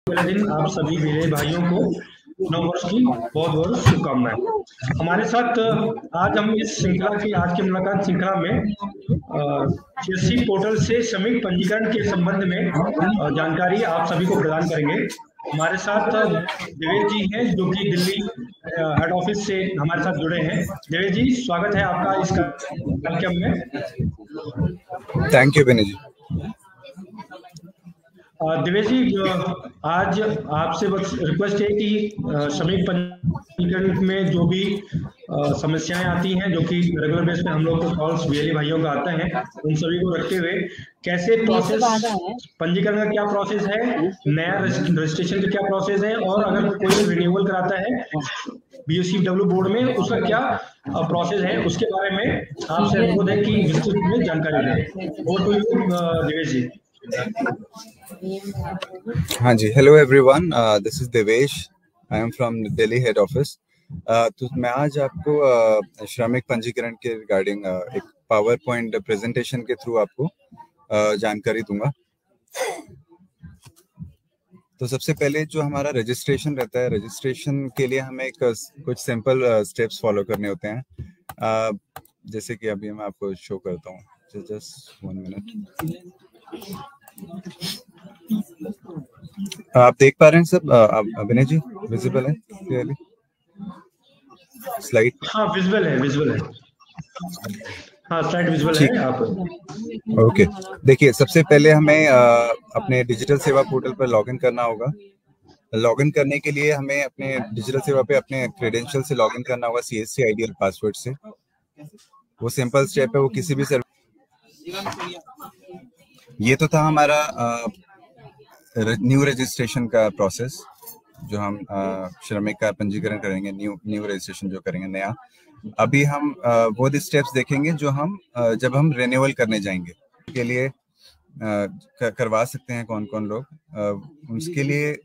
पहले दिन आप सभी मेरे भाइयों को नव वर्ष की बहुत बहुत शुभकामनाएं। हमारे साथ आज हम इस श्रृंखला की आज की मुलाकात श्रृंखला में सीएससी पोर्टल से श्रमिक पंजीकरण के संबंध में जानकारी आप सभी को प्रदान करेंगे। हमारे साथ देवेश जी हैं जो कि दिल्ली हेड ऑफिस से हमारे साथ जुड़े हैं। देवेश जी, स्वागत है आपका इस कार्यक्रम में। थैंक यू विनय जी। देवेश जी, आज आपसे बस रिक्वेस्ट है कि श्रमिक पंजीकरण में जो भी समस्याएं आती हैं, जो कि रेगुलर बेस पे हम लोग को कॉल्स वीएलई भाइयों का आता है, उन सभी को रखते हुए कैसे प्रोसेस, पंजीकरण का क्या प्रोसेस है, नया रजिस्ट्रेशन का क्या प्रोसेस है, और अगर कोई रिन्यूअल कराता है बीयूसीडब्ल्यू बोर्ड में उसका क्या प्रोसेस है, उसके बारे में आपसे अनुरोध है कि विस्तृत में जानकारी दें। Over to you Devesh ji. हाँ जी, hello everyone, this is Devesh, I am from Delhi head office. तो मैं आज आपको श्रमिक पंजीकरण के रिगार्डिंग एक पावर पॉइंट प्रेजेंटेशन के थ्रू आपको जानकारी दूंगा। तो सबसे पहले जो हमारा रजिस्ट्रेशन रहता है, रजिस्ट्रेशन के लिए हमें कुछ सिंपल स्टेप्स फॉलो करने होते हैं, जैसे कि अभी मैं आपको शो करता हूँ। Just 1 minute. आप देख पा रहे हैं सब? अभिनय जी, विजिबल है क्लियरली स्लाइड? हाँ, विजिबल है। हाँ, स्लाइड विजिबल है आप। ओके, देखिए सबसे पहले हमें अपने डिजिटल सेवा पोर्टल पर लॉगिन करना होगा। लॉगिन करने के लिए हमें अपने डिजिटल सेवा पे अपने क्रेडेंशियल से लॉगिन करना होगा, सीएससी आईडी और पासवर्ड से। वो सिंपल स्टेप है, वो किसी भी ये तो था हमारा न्यू रजिस्ट्रेशन का प्रोसेस, जो हम श्रमिक का पंजीकरण करेंगे, न्यू रजिस्ट्रेशन जो करेंगे नया। अभी हम वो स्टेप्स देखेंगे जो हम जब हम रिन्यूअल करने जाएंगे के लिए करवा सकते हैं कौन कौन लोग। उसके लिए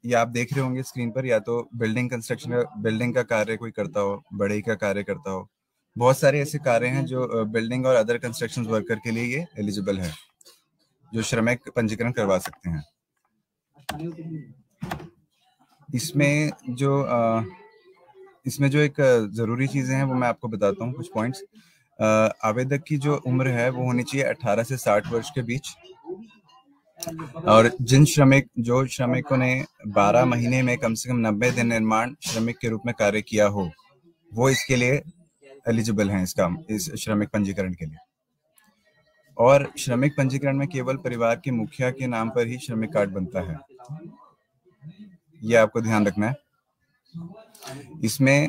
या आप देख रहे होंगे स्क्रीन पर, या तो बिल्डिंग कंस्ट्रक्शन बिल्डिंग का कार्य कोई करता हो, बढ़ई का कार्य करता हो, बहुत सारे ऐसे कार्य हैं जो बिल्डिंग और अदर कंस्ट्रक्शन वर्कर के लिए ये एलिजिबल है, जो श्रमिक पंजीकरण करवा सकते हैं। इसमें जो एक जरूरी चीजें हैं वो मैं आपको बताता हूँ, कुछ पॉइंट्स। आवेदक की जो उम्र है वो होनी चाहिए 18 से 60 वर्ष के बीच, और जिन श्रमिकों ने 12 महीने में कम से कम 90 दिन निर्माण श्रमिक के रूप में कार्य किया हो, वो इसके लिए एलिजिबल हैं, इस श्रमिक पंजीकरण के लिए। और श्रमिक पंजीकरण में केवल परिवार के मुखिया के नाम पर ही श्रमिक कार्ड बनता है, ये आपको ध्यान रखना है। इसमें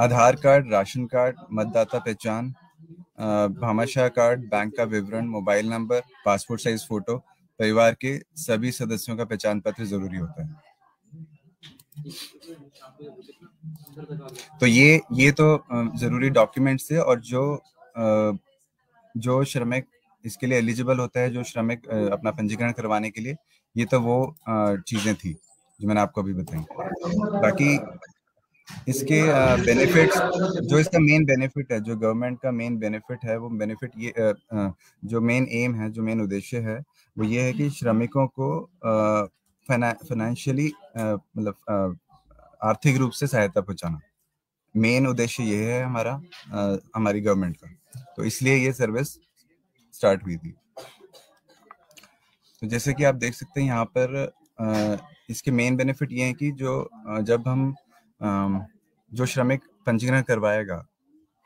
आधार कार्ड, राशन कार्ड, मतदाता पहचान, भामाशाह कार्ड, बैंक का विवरण, mobile number, passport size photo, परिवार के सभी सदस्यों का पहचान पत्र जरूरी होता है। तो ये तो जरूरी डॉक्यूमेंट्स थे, और जो श्रमिक इसके लिए एलिजिबल होता है, जो श्रमिक अपना पंजीकरण करवाने के लिए, ये तो वो चीजें थी जो मैंने आपको अभी बताई। बाकी इसके बेनिफिट्स, जो इसका मेन बेनिफिट है, जो गवर्नमेंट का मेन बेनिफिट है, वो बेनिफिट ये जो मेन एम है, जो मेन उद्देश्य है, वो ये है कि श्रमिकों को फाइनेंशियली मतलब आर्थिक रूप से सहायता पहुंचाना। मेन उद्देश्य ये है हमारी गवर्नमेंट का, तो इसलिए ये सर्विस स्टार्ट हुई थी। तो जैसे कि आप देख सकते हैं यहाँ पर इसके मेन बेनिफिट ये हैं कि जब हम जो श्रमिक पंजीकरण करवाएगा,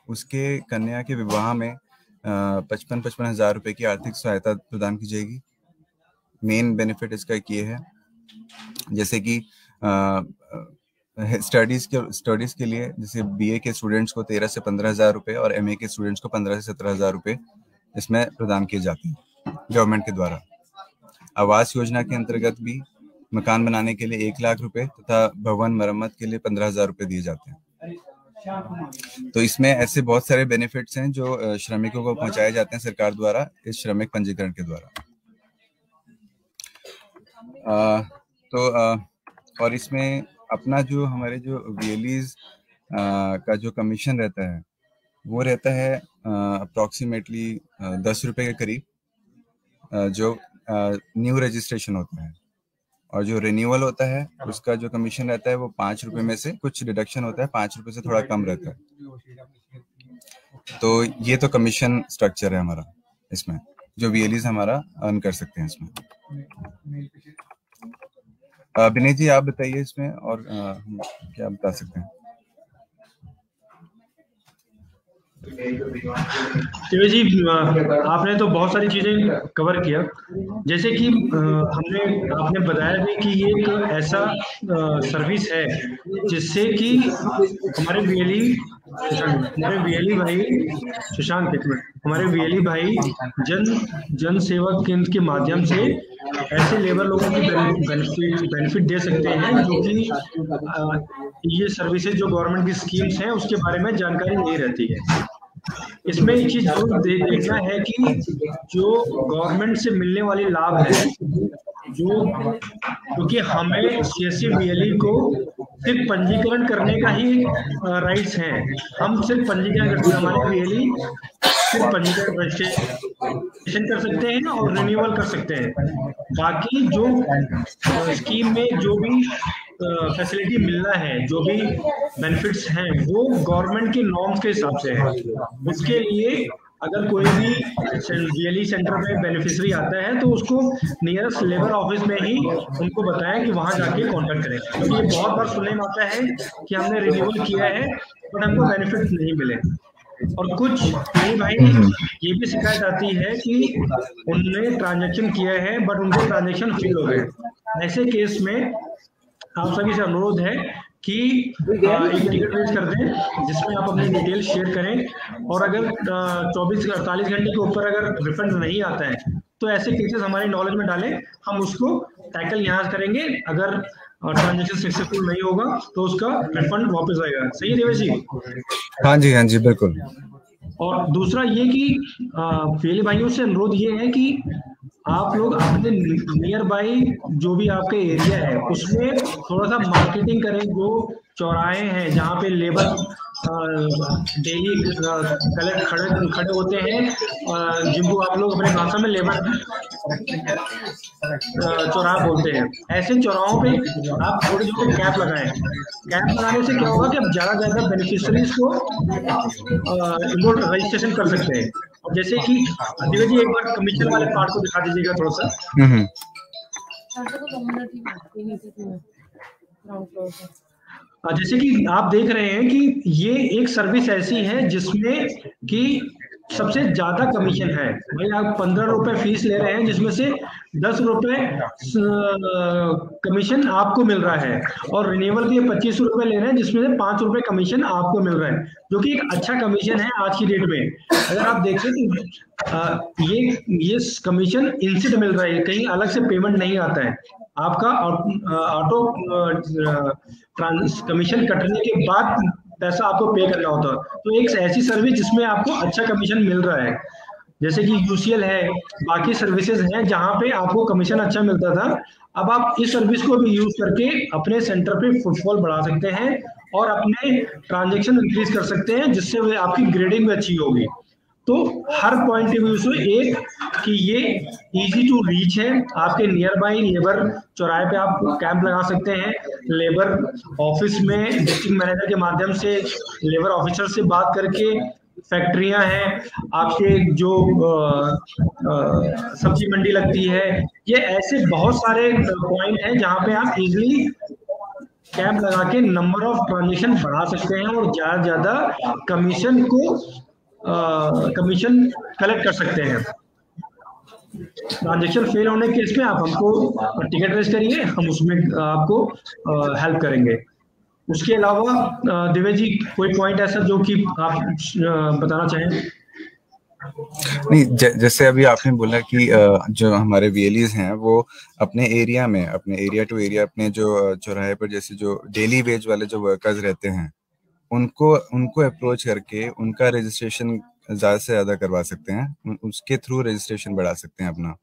उसके कन्या के विवाह में 55 हजार रुपए की आर्थिक सहायता प्रदान की जाएगी। मेन बेनिफिट इसका एक ये है। जैसे कि स्टडीज के लिए, जैसे बीए के स्टूडेंट्स को 13 से 15 हजार रुपए और एमए के स्टूडेंट्स को 15 से 17 हजार रुपए इसमें प्रदान किए जाते हैं गवर्नमेंट के द्वारा। आवास योजना के अंतर्गत भी मकान बनाने के लिए 1 लाख रुपए तथा भवन मरम्मत के लिए 15 हजार रुपए दिए जाते हैं। तो इसमें ऐसे बहुत सारे बेनिफिट्स हैं जो श्रमिकों को पहुंचाए जाते हैं सरकार द्वारा इस श्रमिक पंजीकरण के द्वारा। और इसमें अपना जो हमारे जो वीएलईज का जो कमीशन रहता है, वो रहता है अप्रोक्सीमेटली 10 रुपए के करीब, जो न्यू रजिस्ट्रेशन होता है, और जो रिन्यूअल होता है उसका जो कमीशन रहता है वो 5 रुपए में से कुछ डिडक्शन होता है, 5 रुपए से थोड़ा कम रहता है। तो ये तो कमीशन स्ट्रक्चर है हमारा, इसमें जो VLEs हमारा अर्न कर सकते हैं इसमें। विनय जी आप बताइए इसमें और क्या बता सकते हैं? शिव जी, आपने तो बहुत सारी चीजें कवर किया, जैसे कि आपने बताया भी कि ये एक ऐसा सर्विस है जिससे कि हमारे VLE भाई सुशांत हमारे VLE भाई जन सेवा केंद्र के माध्यम से ऐसे लेबर लोगों की बेनिफिट दे सकते हैं जो कि ये सर्विसेज जो गवर्नमेंट की स्कीम्स हैं उसके बारे में जानकारी नहीं रहती है। इसमें एक चीज जरूर देखना है कि जो गवर्नमेंट से मिलने वाली लाभ है, जो क्योंकि हमें CSC VLE को सिर्फ पंजीकरण करने का ही राइट्स हैं, हम सिर्फ पंजीकरण करते हैं, हमारे VLE सिर्फ पंजीकरण रजिस्ट्रेशन कर सकते हैं और रिन्यूअल कर सकते हैं। बाकी जो स्कीम में जो भी फैसिलिटी मिलना है, जो भी बेनिफिट्स हैं, वो गवर्नमेंट के नॉर्म्स के हिसाब से है। उसके लिए अगर कोई भी VLE सेंटर में बेनिफिशियरी आता है तो उसको नियरेस्ट लेबर ऑफिस में ही उनको बताएं कि वहां जाके कांटेक्ट करें, क्योंकि ये बहुत बार सुनने में आता है कि हमने रिन्यूअल किया है बट हमको बेनिफिट नहीं मिले, और कुछ नहीं भाई ये भी शिकायत आती है कि उन्होंने ट्रांजैक्शन किया है बट उनके ट्रांजैक्शन फेल हो गए। ऐसे केस में आप सभी से अनुरोध है कि एक टिकट रेज कर दें जिसमें आप अपनी डिटेल शेयर करें, और अगर 24 से 48 घंटे के ऊपर अगर रिफंड नहीं आता है तो ऐसे केसेस हमारे नॉलेज में डालें, हम उसको टैकल यहाँ करेंगे। अगर ट्रांजेक्शन सक्सेसफुल नहीं होगा तो उसका रिफंड वापस आएगा। सही है देवेश जी? हाँ जी बिल्कुल। और दूसरा ये कि VLE भाइयों से अनुरोध ये है कि आप लोग अपने नियर बाई जो भी आपके एरिया है उसमें थोड़ा सा मार्केटिंग करें। जो चौराहे हैं जहाँ पे लेबर डेली खड़े होते हैं, जिनको आप लोग अपने भाषा में लेबर चौराहा बोलते हैं, ऐसे चौराहों पे आप छोटे छोटे कैंप लगाएं। कैंप लगाने से क्या होगा कि आप ज्यादा बेनिफिशियरीज को रजिस्ट्रेशन कर सकते हैं। जैसे कि दिव्या जी एक बार कमीशन वाले पार्ट को दिखा दीजिएगा थोड़ा सा। जैसे कि आप देख रहे हैं कि ये एक सर्विस ऐसी है जिसमें कि सबसे ज्यादा कमीशन है। भाई आप 15 रुपए फीस ले रहे हैं जिसमें से 10 रुपए कमीशन आपको मिल रहा है, और रिन्यूअल के लिए 25 रुपए ले रहे हैं जिसमें से 5 रुपए कमीशन आपको मिल रहा है, जो कि एक अच्छा कमीशन है आज की डेट में। अगर आप देखें तो ये कमीशन इनसे मिल रहा है, कहीं अलग से पेमेंट नहीं आता है। आपका ऑटो कमीशन कटने के बाद पैसा आपको पे करना होता है। तो एक ऐसी सर्विस जिसमें आपको अच्छा कमीशन मिल रहा है, जैसे कि UCL है, बाकी सर्विसेज हैं जहां पे आपको कमीशन अच्छा मिलता था। अब आप इस सर्विस को भी यूज करके अपने सेंटर पे फुटफॉल बढ़ा सकते हैं और अपने ट्रांजैक्शन इंक्रीज कर सकते हैं, जिससे आपकी ग्रेडिंग भी अच्छी होगी। तो हर पॉइंट ऑफ व्यू से एक कि ये इजी टू रीच है, आपके नियर बाई लेबर चौराहे पे आप कैंप लगा सकते हैं। लेबर ऑफिस में डिस्ट्रिक्ट मैनेजर के माध्यम से लेबर ऑफिसर से बात करके, फैक्ट्रियां हैं आपके जो सब्जी मंडी लगती है, ये ऐसे बहुत सारे पॉइंट हैं जहां पे आप इजीली कैंप लगा के नंबर ऑफ ट्रांजेक्शन बढ़ा सकते हैं और ज्यादा कमीशन कलेक्ट कर सकते हैं। ट्रांजेक्शन फेल होने के केस में आप हमको टिकट रेज करिए, हम उसमें आपको हेल्प करेंगे। उसके अलावा दिव्या जी कोई पॉइंट ऐसा जो कि आप बताना चाहें? नहीं, जैसे अभी आपने बोला कि जो हमारे VLEs हैं वो अपने एरिया में, अपने एरिया टू एरिया, अपने जो चौराहे पर जैसे जो डेली वेज वाले जो वर्कर्स रहते हैं उनको अप्रोच करके उनका रजिस्ट्रेशन ज्यादा से ज्यादा करवा सकते हैं, उसके थ्रू रजिस्ट्रेशन बढ़ा सकते हैं अपना।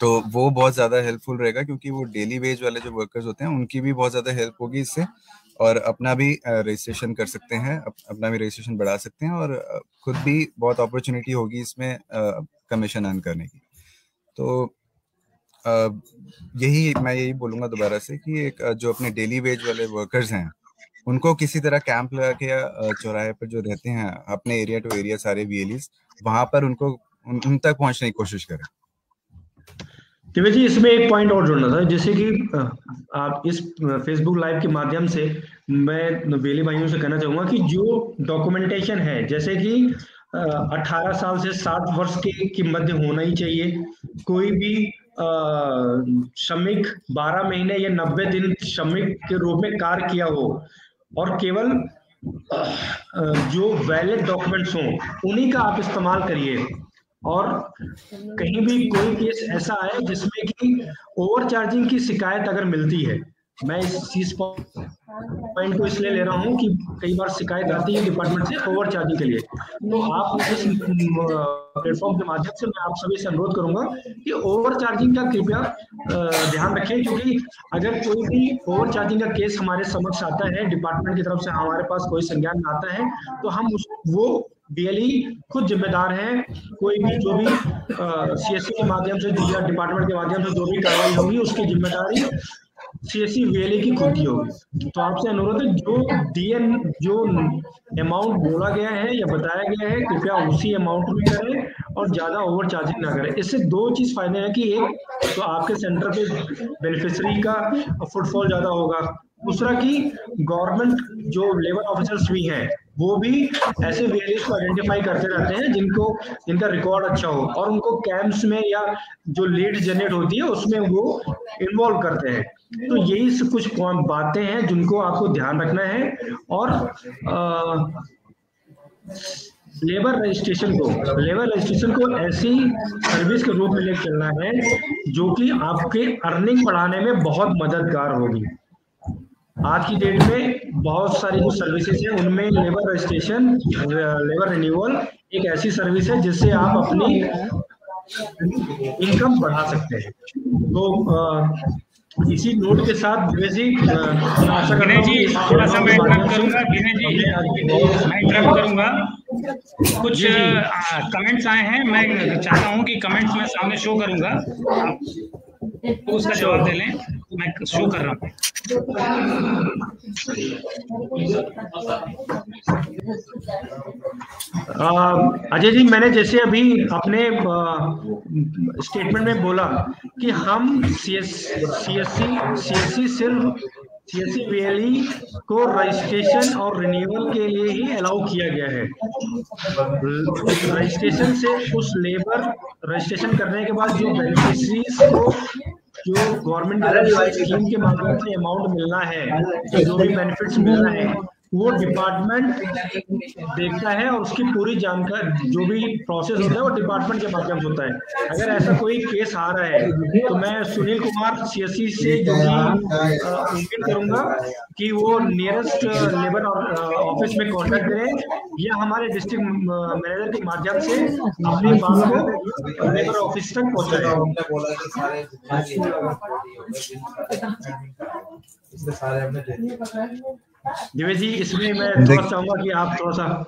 तो वो बहुत ज्यादा हेल्पफुल रहेगा, क्योंकि वो डेली वेज वाले जो वर्कर्स होते हैं उनकी भी बहुत ज्यादा हेल्प होगी इससे, और अपना भी रजिस्ट्रेशन कर सकते हैं, अपना भी रजिस्ट्रेशन बढ़ा सकते हैं, और खुद भी बहुत अपॉर्चुनिटी होगी इसमें कमीशन अर्न करने की। तो यही बोलूंगा दोबारा से कि एक जो अपने डेली वेज वाले वर्कर्स हैं उनको किसी तरह कैंप लगा के या चौराहे पर जो रहते हैं अपने एरिया टू एरिया सारे वीएलईज वहां पर उनको उन तक पहुंचने की कोशिश करें। दिव्य जी, इसमें एक पॉइंट और जोड़ना था, जैसे कि आप इस फेसबुक लाइव के माध्यम से मैं वेली भाइयों से कहना चाहूंगा कि जो डॉक्यूमेंटेशन है, जैसे कि 18 साल से 60 वर्ष के मध्य होना ही चाहिए। कोई भी श्रमिक 12 महीने या 90 दिन श्रमिक के रूप में कार्य किया हो और केवल जो वैलिड डॉक्यूमेंट्स हों उन्हीं का आप इस्तेमाल करिए। और कहीं भी कोई केस ऐसा आए जिसमें कि ओवर चार्जिंग की शिकायत अगर मिलती है, मैं इस चीज पॉइंट को इसलिए ले रहा हूं कि कई बार शिकायत आती है डिपार्टमेंट से ओवर चार्जिंग के लिए, तो आप इस प्लेटफॉर्म के माध्यम से मैं आप सभी से अनुरोध करूंगा कि ओवर चार्जिंग का कृपया ध्यान रखें, क्योंकि अगर कोई भी ओवर चार्जिंग का केस हमारे समक्ष आता है, डिपार्टमेंट की तरफ से हमारे पास कोई संज्ञान में आता है, तो हम वो बीएलई खुद जिम्मेदार हैं। कोई भी जो भी सीएससी के माध्यम से या डिपार्टमेंट के माध्यम से जो भी कार्रवाई होगी उसकी जिम्मेदारी सीएससी वीएलई की खुद की होगी। तो आपसे अनुरोध है, जो अमाउंट बोला गया है या बताया गया है कृपया उसी अमाउंट में करें और ज्यादा ओवर चार्जिंग ना करें। इससे दो चीज फायदे हैं कि एक तो आपके सेंटर पे बेनिफिशियरी का फुटफॉल ज्यादा होगा, दूसरा कि गवर्नमेंट जो लेबर ऑफिसर्स भी हैं वो भी ऐसे वेरियस को आइडेंटिफाई करते रहते हैं जिनका रिकॉर्ड अच्छा हो और उनको कैंप्स में या जो लीड जनरेट होती है उसमें वो इन्वॉल्व करते हैं। तो यही कुछ बातें हैं जिनको आपको ध्यान रखना है। और लेबर रजिस्ट्रेशन को ऐसी सर्विस के रूप में लेकर चलना है जो कि आपके अर्निंग बढ़ाने में बहुत मददगार होगी। आज की डेट में बहुत सारी जो सर्विसेज हैं उनमें लेबर रजिस्ट्रेशन, लेबर रिन्यूअल एक ऐसी सर्विस है जिससे आप अपनी इनकम बढ़ा सकते हैं। तो इसी नोट के साथ आशा करता हूं जी थोड़ा सा मैं इंटरप्ट करूंगा। मैं इंटरप्ट करूंगा। कुछ कमेंट्स आए हैं, मैं चाहता हूं कि कमेंट्स मैं सामने शो करूंगा, तो उसका जवाब दे लें। मैं शो कर रहा हूँ। अजय जी, मैंने जैसे अभी अपने स्टेटमेंट में बोला कि हम सीएससी सिर्फ सीएससी वीएलई को रजिस्ट्रेशन और रिन्यूअल के लिए ही अलाउ किया गया है। रजिस्ट्रेशन से उस लेबर रजिस्ट्रेशन करने के बाद जो बेनिफिशरीज को जो गवर्नमेंट के स्कीम के माध्यम से अमाउंट मिलना है, जो भी बेनिफिट्स मिलना है, वो डिपार्टमेंट देखता है और उसकी पूरी जानकारी जो भी प्रोसेस होता है वो डिपार्टमेंट के माध्यम से होता है। अगर ऐसा कोई केस आ रहा है तो मैं सुनील कुमार सीएससी से जो भी उम्मीद करूंगा कि वो नियरेस्ट लेबर ऑफिस में कांटेक्ट करें या हमारे डिस्ट्रिक्ट मैनेजर के माध्यम से अपनी बात को लेबर ऑफिस तक पहुंचाएं। दिव्य जी, इसमें मैं थोड़ा चाहूंगा कि आप थोड़ा सा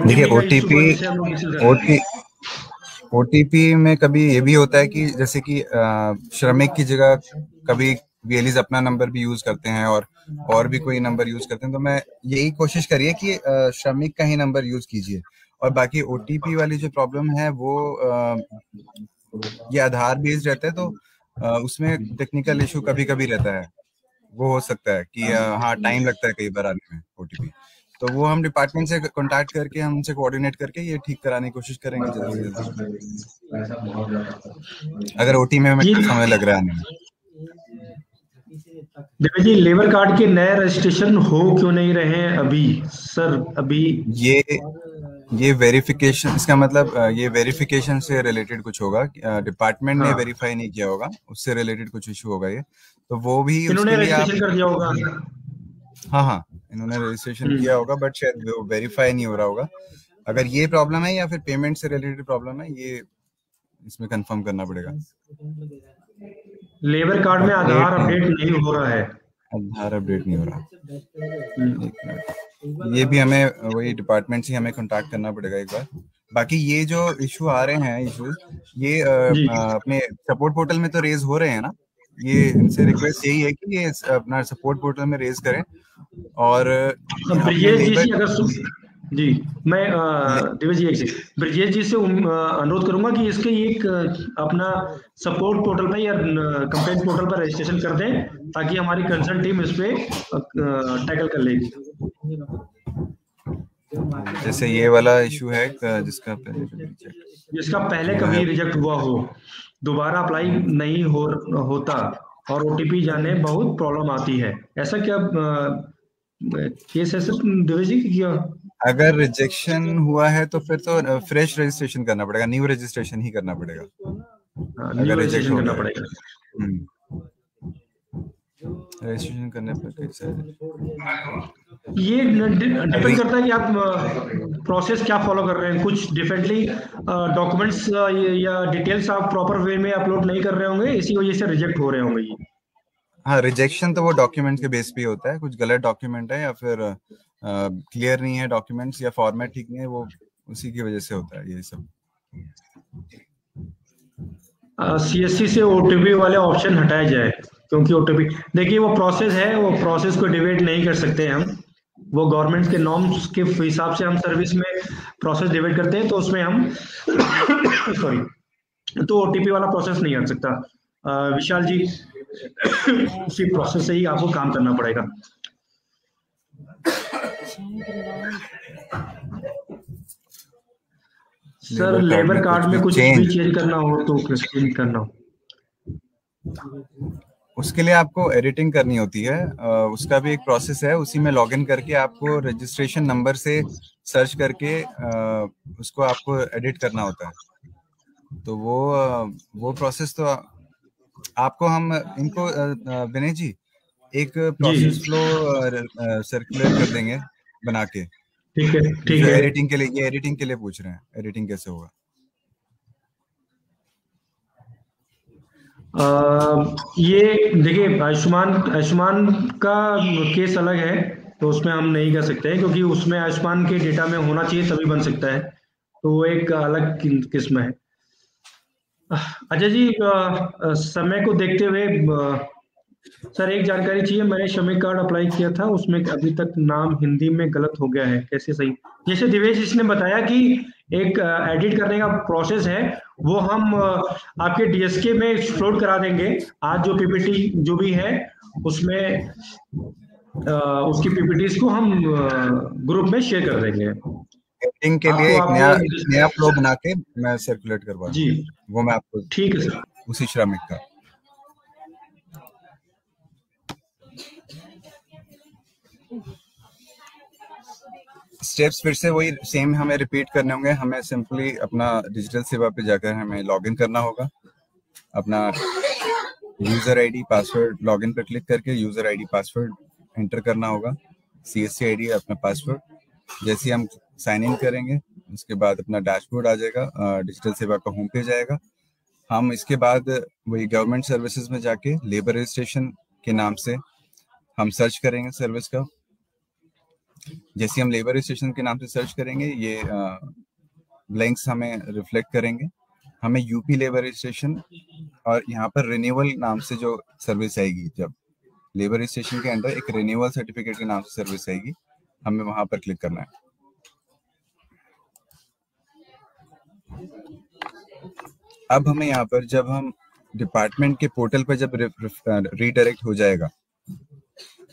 देखिए ओटीपी में कभी ये भी होता है कि जैसे कि श्रमिक की जगह कभी वीएलईज अपना नंबर भी यूज करते हैं और भी कोई नंबर यूज करते हैं। तो मैं यही कोशिश करिए कि श्रमिक का ही नंबर यूज कीजिए। और बाकी ओटीपी वाली जो प्रॉब्लम है वो ये आधार बेस्ड रहता है, तो उसमें टेक्निकल इशू कभी कभी रहता है। वो हो सकता है कि हाँ टाइम लगता है कई बार आने में ओटीपी, तो वो हम डिपार्टमेंट से कांटेक्ट करके हम उनसे कोऑर्डिनेट करके ये ठीक कराने की कोशिश करेंगे जल्दी से जल्दी, अगर ओटी में समय लग रहा है आने में। देखिए जी, लेबर कार्ड के नए रजिस्ट्रेशन हो क्यों नहीं रहे हैं अभी सर? अभी ये वेरिफिकेशन, इसका मतलब ये वेरिफिकेशन से रिलेटेड कुछ होगा, डिपार्टमेंट ने वेरीफाई नहीं किया होगा, उससे रिलेटेड कुछ इशू होगा ये, तो वो भी इन्होंने रजिस्ट्रेशन कर दिया होगा। हाँ इन्होंने रजिस्ट्रेशन किया होगा बट शायद वो वेरीफाई नहीं हो रहा होगा। अगर ये प्रॉब्लम है या फिर पेमेंट से रिलेटेड प्रॉब्लम है, ये इसमें कंफर्म करना पड़ेगा। लेबर कार्ड में आधार अपडेट नहीं हो रहा है। आधार अपडेट नहीं हो रहा, ये भी हमें वही डिपार्टमेंट से हमें कांटेक्ट करना पड़ेगा एक बार, बाकी ये जो इशू आ रहे हैं इशूज, ये जी अपने सपोर्ट पोर्टल में तो रेज हो रहे हैं ना। ये इनसे रिक्वेस्ट यही है कि ये अपना सपोर्ट पोर्टल में रेज करें और अपने ब्रिजेश जी लेबर से जी मैं दिवेश जी एक से ब्रिजेश जी से अनुरोध करूंगा कि इसके एक अपना सपोर्ट पोर्टल पे या कंप्लेंट पोर्टल पर रजिस्ट्रेशन कर दें ताकि हमारी कंसर्न टीम इस पे टैकल कर लेगी। जैसे ये वाला इशू है जिसका पहले कभी रिजेक्ट हुआ हो, दोबारा अप्लाई नहीं होता और ओटीपी जाने बहुत प्रॉब्लम आती है, ऐसा क्या केस है सर दिवेश जी क्या? अगर रिजेक्शन हुआ है तो फिर तो फ्रेश रजिस्ट्रेशन करना पड़ेगा, न्यू रजिस्ट्रेशन ही करना पड़ेगा। न्यू रजिस्ट्रेशन करना पड़ेगा। रजिस्ट्रेशन करने पर ये डिपेंड करता है कि आप प्रोसेस क्या फॉलो कर रहे हैं। कुछ डिफरेंटली डॉक्यूमेंट्स या डिटेल्स आप प्रॉपर वे में अपलोड नहीं कर रहे होंगे, इसी वजह से रिजेक्ट हो रहे होंगे ये। हाँ, रिजेक्शन तो वो डॉक्यूमेंट के बेस पे होता है, कुछ गलत डॉक्यूमेंट है या फिर क्लियर नहीं है डॉक्यूमेंट्स या फॉर्मेट ठीक नहीं है, वो उसी की वजह से होता है ये सब। सीएससी से ओटीपी वाले ऑप्शन हटाया जाए, क्योंकि ओटीपी देखिए वो प्रोसेस है, वो प्रोसेस को डिबेट नहीं कर सकते हम, वो गवर्नमेंट के नॉर्म्स के हिसाब से हम सर्विस में प्रोसेस डिबेट करते हैं, तो उसमें हम सॉरी तो ओटीपी वाला प्रोसेस नहीं हट सकता। विशाल जी उसी प्रोसेस से ही आपको काम करना पड़ेगा। सर लेबर कार्ड में कुछ भी चेंज करना हो तो चेंज करना हो, उसके लिए आपको एडिटिंग करनी होती है, उसका भी एक प्रोसेस है, उसी में लॉगिन करके आपको रजिस्ट्रेशन नंबर से सर्च करके उसको आपको एडिट करना होता है। तो वो प्रोसेस तो आपको हम इनको विनय जी एक प्रोसेस फ्लो सर्कुलेट कर देंगे बना के। ठीक है ठीक है। एडिटिंग के लिए, ये एडिटिंग के लिए पूछ रहे हैं, एडिटिंग कैसे होगा? ये देखिए आयुष्मान का केस अलग है, तो उसमें हम नहीं कर सकते हैं, क्योंकि उसमें आयुष्मान के डेटा में होना चाहिए तभी बन सकता है, तो वो एक अलग किस्म है। अच्छा जी, समय को देखते हुए सर एक जानकारी चाहिए, मैंने श्रमिक कार्ड अप्लाई किया था, उसमें अभी तक नाम हिंदी में गलत हो गया है, कैसे सही? जैसे दिवेश इसने बताया कि एक एडिट करने का प्रोसेस है, वो हम आपके डीएसके में फ्लोट करा देंगे। आज जो पीपीटी जो भी है उसमें उसकी पीपीटीज को हम ग्रुप में शेयर कर देंगे। एडिटिंग के लिए एक नया फ्लो बना के मैं सर्कुलेट करवा जी, वो मैं आपको, ठीक है सर, उसी श्रमिक का। स्टेप्स फिर से वही सेम हमें रिपीट करने होंगे। हमें सिंपली अपना डिजिटल सेवा पे जाकर हमें लॉगिन करना होगा, अपना यूजर आईडी पासवर्ड लॉगिन पर क्लिक करके यूजर आईडी पासवर्ड एंटर करना होगा, सीएससी आईडी अपना पासवर्ड। जैसे ही हम साइन इन करेंगे उसके बाद अपना डैशबोर्ड आ जाएगा, डिजिटल सेवा का होम पेज आएगा। हम इसके बाद वही गवर्नमेंट सर्विसेज में जाके लेबर रजिस्ट्रेशन के नाम से हम सर्च करेंगे सर्विस का। जैसे हम लेबर रजिस्ट्रेशन के नाम से सर्च करेंगे, ये ब्लैंक्स हमें रिफ्लेक्ट करेंगे, हमें यूपी लेबर रजिस्ट्रेशन और यहाँ पर रिन्यूअल नाम से जो सर्विस आएगी, जब लेबर रजिस्ट्रेशन के अंदर एक रिन्यूअल सर्टिफिकेट के नाम से सर्विस आएगी, हमें वहां पर क्लिक करना है। अब हमें यहाँ पर जब हम डिपार्टमेंट के पोर्टल पर जब रीडायरेक्ट हो जाएगा,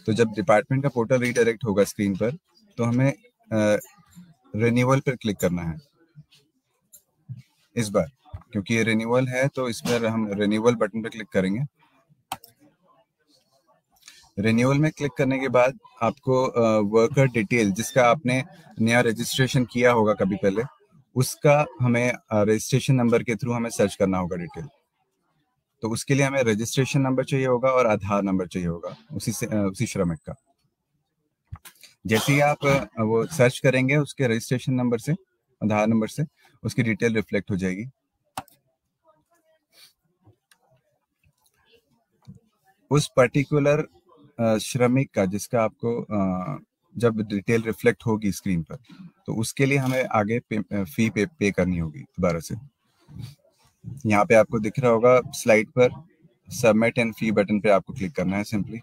तो जब डिपार्टमेंट का पोर्टल रीडायरेक्ट होगा स्क्रीन पर, तो हमें रिन्यूअल पर क्लिक करना है इस बार, क्योंकि ये रिन्यूअल है तो इस पर हम रिन्यूअल बटन पर क्लिक करेंगे। रिन्यूअल में क्लिक करने के बाद आपको वर्कर डिटेल, जिसका आपने नया रजिस्ट्रेशन किया होगा कभी पहले, उसका हमें रजिस्ट्रेशन नंबर के थ्रू हमें सर्च करना होगा डिटेल। तो उसके लिए हमें रजिस्ट्रेशन नंबर चाहिए होगा और आधार नंबर चाहिए होगा उसी श्रमिक का। जैसे ही आप वो सर्च करेंगे उसके रजिस्ट्रेशन नंबर से, आधार नंबर से, उसकी डिटेल रिफ्लेक्ट हो जाएगी। उस पर्टिकुलर श्रमिक का जिसका आपको जब डिटेल रिफ्लेक्ट होगी स्क्रीन पर, तो उसके लिए हमें आगे फी पे करनी होगी दोबारा से। यहाँ पे आपको दिख रहा होगा स्लाइड पर, सबमिट एंड फी बटन पे आपको क्लिक करना है सिंपली।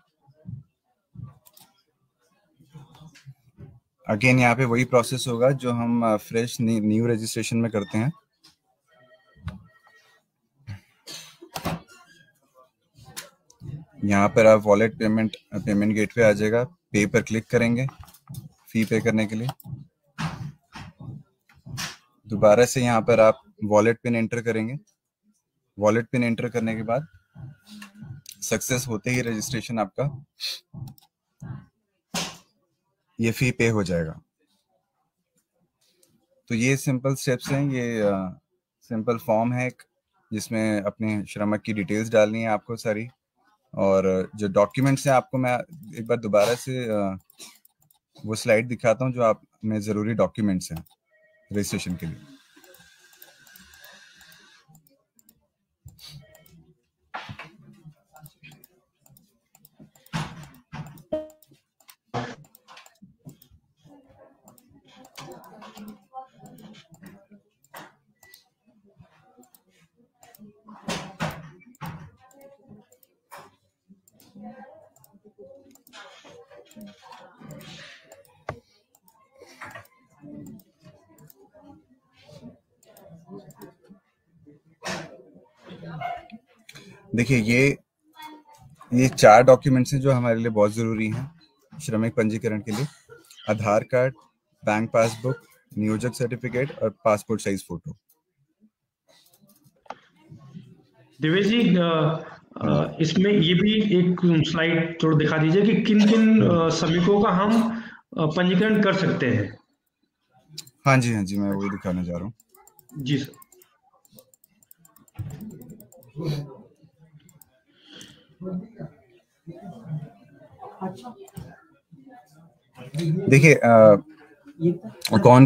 अगेन यहाँ पे वही प्रोसेस होगा जो हम फ्रेश न्यू रजिस्ट्रेशन में करते हैं। यहाँ पर आप वॉलेट पेमेंट गेटवे आ जाएगा, पे पर क्लिक करेंगे फी पे करने के लिए। दोबारा से यहाँ पर आप वॉलेट पिन एंटर करेंगे। वॉलेट पिन एंटर करने के बाद सक्सेस होते ही रजिस्ट्रेशन आपका ये फी पे हो जाएगा। तो ये सिंपल स्टेप्स हैं, ये सिंपल फॉर्म है जिसमें अपने श्रमिक की डिटेल्स डालनी है आपको सारी, और जो डॉक्यूमेंट्स हैं आपको मैं एक बार दोबारा से वो स्लाइड दिखाता हूँ जो आप में ज़रूरी डॉक्यूमेंट्स हैं रजिस्ट्रेशन के लिए। देखिए ये 4 डॉक्यूमेंट्स हैं जो हमारे लिए बहुत ज़रूरी हैं श्रमिक पंजीकरण के लिए। आधार कार्ड, बैंक पासबुक, नियोजक सर्टिफिकेट और पासपोर्ट साइज फोटो। दिवेश जी, इसमें ये भी एक स्लाइड थोड़ा दिखा दीजिए कि किन किन श्रमिकों का हम पंजीकरण कर सकते हैं। हाँ जी मैं वही दिखाने जा रहा हूँ। जी सर। देखिए कौन कौन